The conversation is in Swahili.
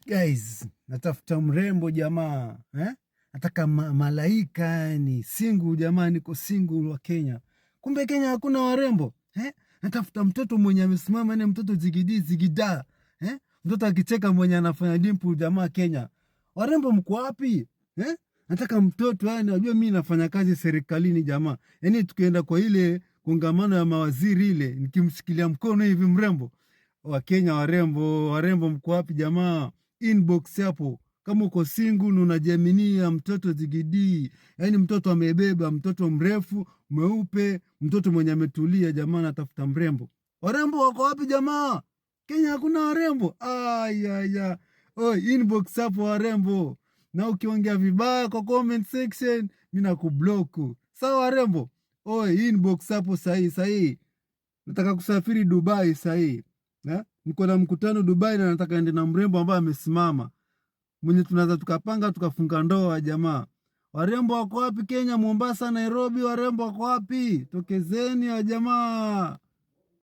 Guys, natafuta mrembo jamaa, nataka malaika, yani single jamaa, niko single wa Kenya. Kumbe Kenya hakuna warembo, natafuta mtoto mwenye amesimama, yani mtoto zigidi zigida, mtoto akicheka mwenye anafanya dimple jamaa Kenya. Warembo mko wapi? Nataka mtoto, yani unajua mimi nafanya kazi serikalini jamaa. Yani tukienda kwa ile kongamano ya mawaziri ile, nikimshikilia mkono hivi mrembo wa Kenya, warembo mko wapi jamaa? Inbox hapo kama uko single na unajiaminia, mtoto zigidi, yani mtoto amebeba, mtoto mrefu mweupe, mtoto mwenye ametulia jamaa, natafuta mrembo. Warembo wako wapi jamaa? Kenya hakuna warembo. Aya. Inbox hapo warembo. Na ukiongea vibaya kwa comment section, mimi nakublock. Sawa warembo? Inbox hapo sahi. Nataka kusafiri Dubai sahi. Niko na mkutano Dubai na nataka ende na mrembo ambaye amesimama, mwenye tunaweza tukapanga tukafunga ndoa jamaa. Warembo wako wapi Kenya, Mombasa, Nairobi? Warembo wako wapi? Tokezeni ya jamaa.